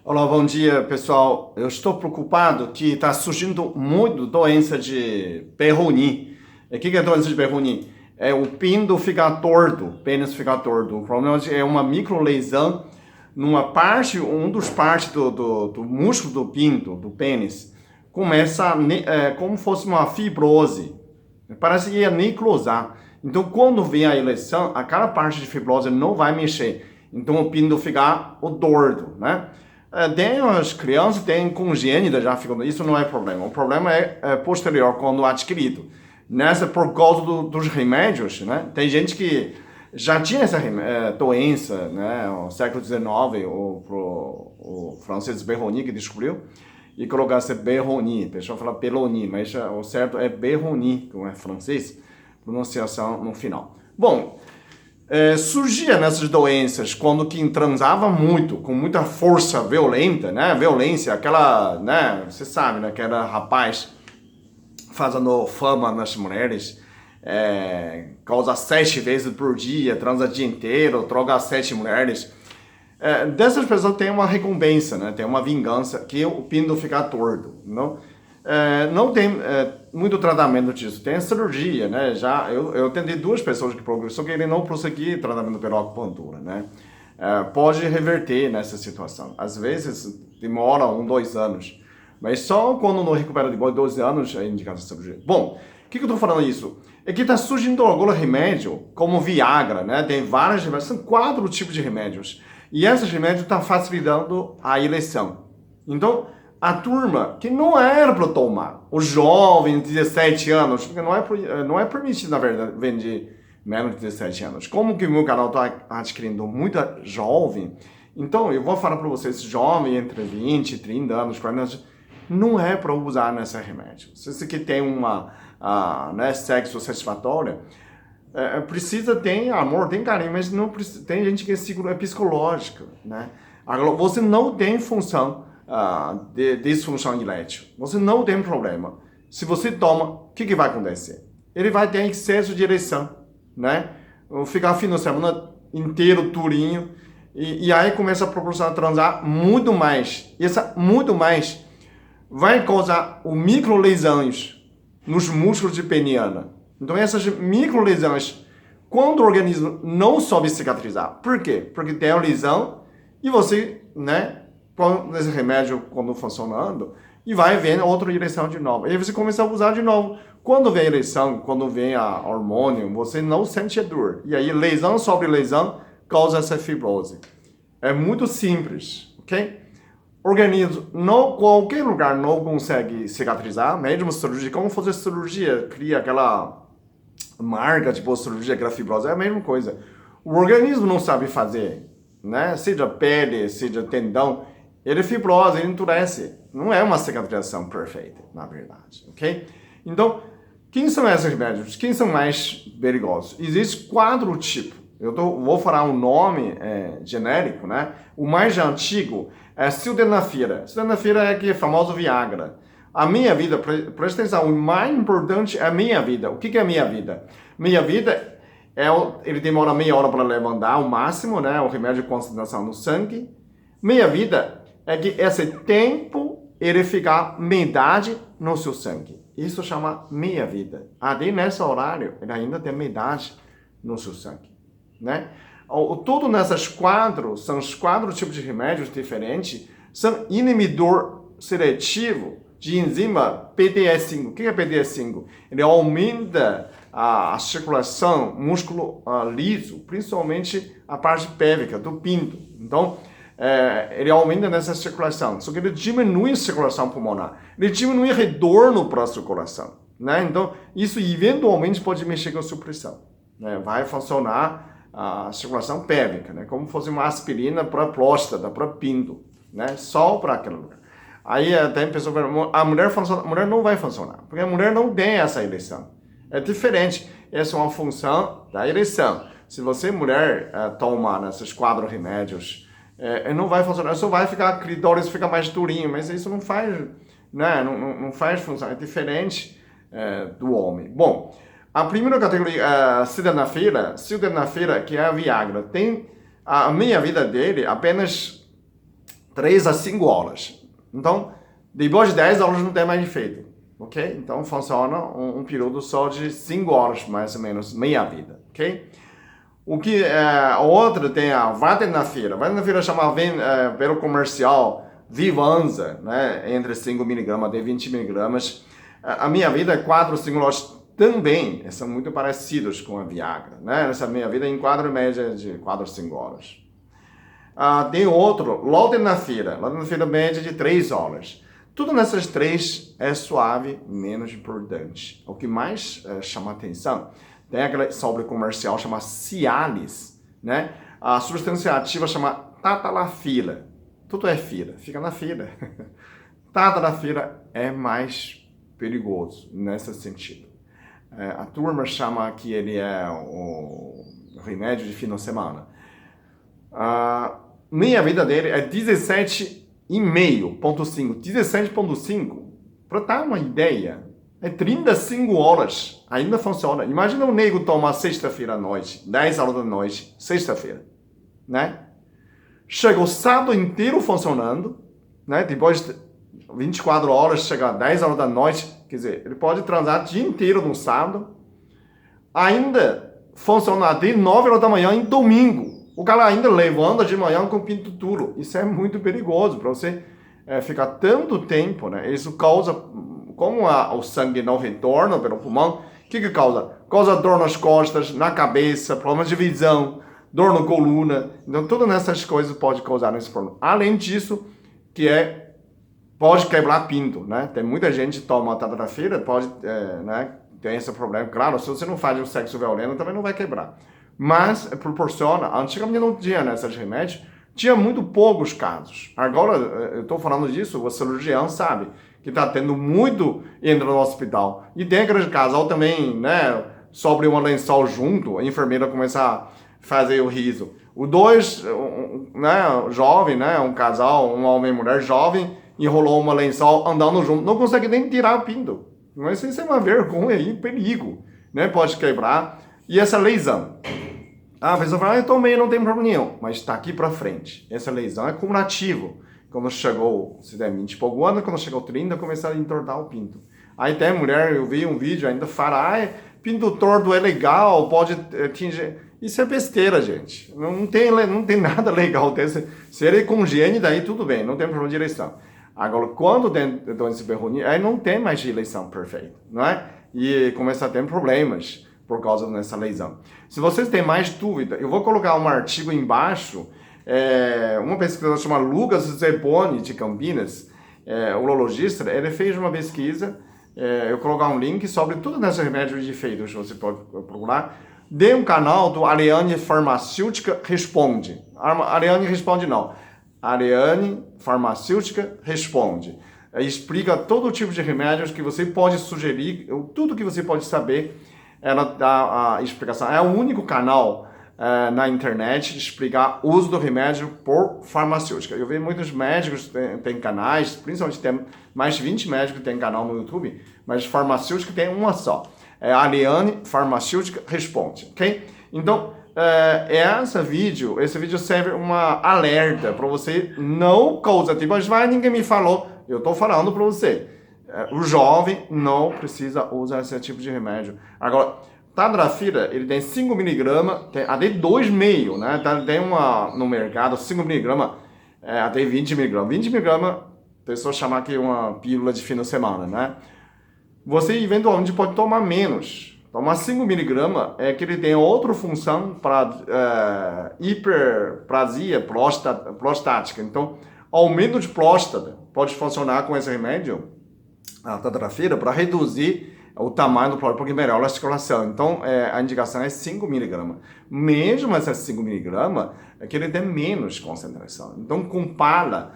Olá, bom dia, pessoal. Eu estou preocupado que está surgindo muito doença de Peyronie. O que é doença de Peyronie? É o pinto ficar torto, o pênis ficar torto. O problema é uma microlesão numa parte, um dos partes do músculo do pinto, do pênis, começa como fosse uma fibrose. Parece que ia necrosar. Então, quando vem a eleição, aquela parte de fibrose não vai mexer. Então, o pinto fica o torto, né? Tem as crianças têm congênita já ficam, isso não é problema. O problema é posterior, quando adquirido. Nessa, por causa dos remédios, né? Tem gente que já tinha essa doença, né? No século XIX, o francês Peyronie que descobriu, e colocasse Peyronie. A pessoa fala Peyronie, mas o certo é Peyronie, como é francês, pronunciação no final. Bom, surgia nessas doenças quando quem transava muito, com muita força violenta, né? Violência, aquela, né? Você sabe, né? Aquela rapaz fazendo fama nas mulheres, causa 7 vezes por dia, transa o dia inteiro, troca 7 mulheres. Dessas pessoas tem uma recompensa, né? Tem uma vingança, que o pinto fica torto, não? Não tem muito tratamento disso, tem cirurgia, né? Já eu tentei 2 pessoas que progressou, só que ele não prosseguiu tratamento pela acupuntura, né? Pode reverter nessa situação. Às vezes demora 1, 2 anos, mas só quando não recupera depois de 12 anos é indicado a cirurgia. Bom, o que eu estou falando isso? É que está surgindo agora remédio, como Viagra, né? Tem vários remédios, são 4 tipos de remédios. E esses remédios estão facilitando a eleição. Então, a turma que não era para tomar, o jovem de 17 anos, porque não é permitido, na verdade, vender menos de 17 anos. Como que o meu canal está adquirindo muita jovem, então eu vou falar para vocês, jovem entre 20 e 30 anos, 40 anos, não é para usar nesse remédio. Se você quer ter né, sexo satisfatório, precisa ter amor, tem carinho, mas não precisa, tem gente que é psicológico, né? Agora, você não tem função de disfunção erétil. Você não tem problema. Se você toma, o que vai acontecer? Ele vai ter excesso de ereção, né? Ficar fim de semana inteiro, turinho, e aí começa a proporcionar transar muito mais. E essa muito mais vai causar microlesões nos músculos de peniana. Então essas microlesões, quando o organismo não soube cicatrizar, por quê? Porque tem a lesão e você, né, com esse remédio quando funcionando, e vai vendo outra ereção de novo. E aí você começa a usar de novo. Quando vem a ereção, quando vem a hormônio, você não sente a dor. E aí lesão sobre lesão causa essa fibrose. É muito simples, ok? Organismo, não, qualquer lugar não consegue cicatrizar, mesmo cirurgia, como fazer cirurgia, cria aquela marca, tipo cirurgia, aquela fibrose, é a mesma coisa. O organismo não sabe fazer, né? Seja pele, seja tendão, ele é fibrose, ele endurece. Não é uma cicatrização perfeita, na verdade, ok? Então, quem são esses remédios? Quem são mais perigosos? Existem 4 tipos. Vou falar um nome genérico, né? O mais antigo é sildenafila. Sildenafila é aquele famoso Viagra. A minha vida, presta atenção, o mais importante é a minha vida. O que é a minha vida? Minha vida ele demora meia hora para levantar, o máximo, né? O remédio de concentração no sangue. Minha vida é que esse tempo ele ficar metade no seu sangue. Isso chama meia vida. Até nesse horário, ele ainda tem metade no seu sangue, né? Tudo nessas 4, são os 4 tipos de remédios diferentes, são inibidor seletivo de enzima PDE5. O que é PDE5? Ele aumenta a circulação músculo liso, principalmente a parte pélvica do pinto. Então, ele aumenta nessa circulação, só que ele diminui a circulação pulmonar, ele diminui o retorno para a circulação, né? Então, isso eventualmente pode mexer com a sua pressão, né? Vai funcionar a circulação pélvica, né? Como fosse uma aspirina para a próstata, para o pinto, né? Só para aquele lugar. Aí até a pessoa fala, a mulher não vai funcionar, porque a mulher não tem essa ereção. É diferente, essa é uma função da ereção. Se você, mulher, toma esses 4 remédios, não vai funcionar, só vai ficar, a clitóris fica mais durinho, mas isso não faz, né? Não faz função, é diferente do homem. Bom, a primeira categoria, sildenafila, que é a Viagra, tem a meia vida dele apenas 3 a 5 horas. Então, depois de 10 horas não tem mais efeito, ok? Então, funciona um período só de 5 horas, mais ou menos, meia vida, ok? O que outra tem a vardenafila. Vardenafila chama pelo comercial Vivanza, né? Entre 5 miligramas e 20 miligramas. A minha vida é 4 ou 5 horas também. São muito parecidos com a Viagra, né? Essa minha vida enquadra em média de 4 ou 5 horas. Tem outro, Lotenafila. Lotenafila média de 3 horas. Tudo nessas 3 é suave, menos importante. O que mais chama atenção tem aquele sobre comercial chama Cialis, né? A substância ativa chama Tadalafila. Tudo é fila, fica na fila. Tadalafila é mais perigoso nesse sentido. A turma chama que ele é o remédio de fim de semana. Minha vida dele é 17,5.5. 17,5. Para dar uma ideia, é 35 horas. Ainda funciona. Imagina um nego tomar sexta-feira à noite, 10 horas da noite, sexta-feira, né? Chega o sábado inteiro funcionando, né? Depois de 24 horas, chega 10 horas da noite, quer dizer, ele pode transar o dia inteiro no sábado, ainda funciona até 9 horas da manhã em domingo. O cara ainda levanta de manhã com o pinto duro. Isso é muito perigoso para você ficar tanto tempo, né? Isso causa, como o sangue não retorna pelo pulmão, o que causa? Causa dor nas costas, na cabeça, problemas de visão, dor na coluna. Então, todas essas coisas podem causar esse problema. Além disso, pode quebrar pinto, né? Tem muita gente que toma tadalafila, pode, né? Tem esse problema. Claro, se você não faz o sexo violento, também não vai quebrar. Mas proporciona, antigamente não tinha nesses remédios, tinha muito poucos casos. Agora, eu estou falando disso, o cirurgião sabe que está tendo muito entra no hospital. E tem aquele casal também, né, sobre um lençol junto, a enfermeira começa a fazer o riso. Os dois, né, jovem, né, um casal, um homem e mulher jovem, enrolou uma lençol andando junto, não consegue nem tirar o pinto. Mas isso é uma vergonha e perigo, né, pode quebrar. E essa lesão? A pessoa fala, eu tomei, não tem problema nenhum. Mas está aqui para frente. Essa lesão é cumulativo. Quando chegou, se der 20 e pouco anos, quando chegou 30, começaram a entortar o pinto. Aí tem mulher, eu vi um vídeo ainda, fala, pinto torto é legal, pode atingir. Isso é besteira, gente. Não tem nada legal desse. Se ele é congênito, aí tudo bem, não tem problema de eleição. Agora, quando tem doença Peyronie, aí não tem mais eleição perfeita, não é? E começa a ter problemas por causa dessa lesão. Se vocês têm mais dúvida, eu vou colocar um artigo embaixo, uma pesquisa chamada Lucas Zepponi, de Campinas, urologista, ele fez uma pesquisa, eu vou colocar um link sobre tudo nesses remédios de efeitos, você pode procurar, de um canal do Ariane Farmacêutica Responde. Ariane Responde não, Ariane Farmacêutica Responde. Explica todo tipo de remédios que você pode sugerir, tudo que você pode saber. Ela dá a explicação. É o único canal na internet de explicar o uso do remédio por farmacêutica. Eu vejo muitos médicos tem canais, principalmente tem mais de 20 médicos que tem canal no YouTube, mas farmacêutica tem uma só. É a Ariane Farmacêutica Responde, ok? Então, esse vídeo serve uma alerta para você não causar, tipo, mas ninguém me falou. Eu estou falando para você. O jovem não precisa usar esse tipo de remédio. Agora, tadalafila, ele tem 5 mg, tem até 2,5, né? Tem no mercado 5 mg, até 20 mg. 20 mg, a pessoa chama que é uma pílula de fim de semana, né? Você eventualmente pode tomar menos. Tomar 5 mg é que ele tem outra função para hiperplasia prostática. Então, aumento de próstata pode funcionar com esse remédio, a tadalafila, para reduzir o tamanho do próstata, porque melhora a circulação. Então, a indicação é 5 mg. Mesmo essas 5 mg, é que ele tem menos concentração. Então, com pala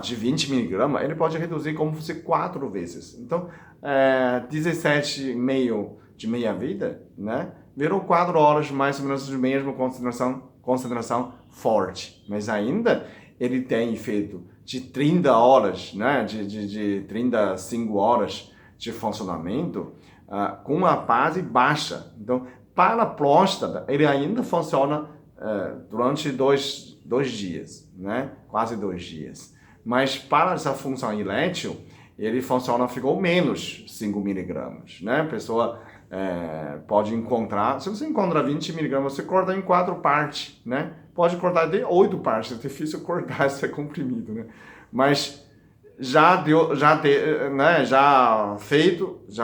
de 20 mg, ele pode reduzir como se 4 vezes. Então, 17,5 de meia-vida, né? Virou 4 horas, mais ou menos, de mesma concentração forte. Mas ainda, ele tem efeito de 30 horas, né, de 35 horas de funcionamento, com uma base baixa. Então, para a próstata, ele ainda funciona durante dois dias, né, quase 2 dias. Mas para essa função erétil, ele funciona, ficou menos 5 miligramas, né? A pessoa pode encontrar, se você encontra 20 miligramas, você corta em 4 partes, né? Pode cortar de 8 partes, é difícil cortar esse comprimido, né? Mas já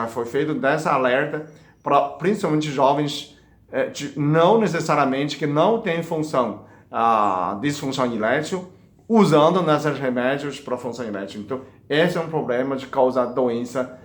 foi feito dessa alerta para principalmente jovens, não necessariamente que não tem função, disfunção erétil, usando nesses remédios para função erétil. Então, esse é um problema de causar doença,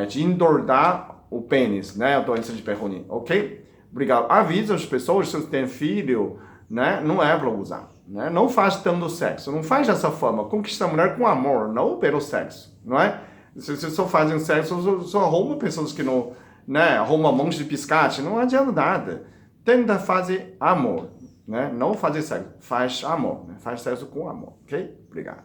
de engordar o pênis, né? A doença de Peyronie, ok? Obrigado. Avisa as pessoas, se você tem filho, né? Não é para usar, né? Não faz tanto sexo, não faz dessa forma. Conquista a mulher com amor, não pelo sexo, não é? Se você só faz sexo, só arruma pessoas que não, né? Arruma um monte de piscate, não adianta nada. Tenta fazer amor, né? Não fazer sexo, faz amor, né? Faz sexo com amor, ok? Obrigado.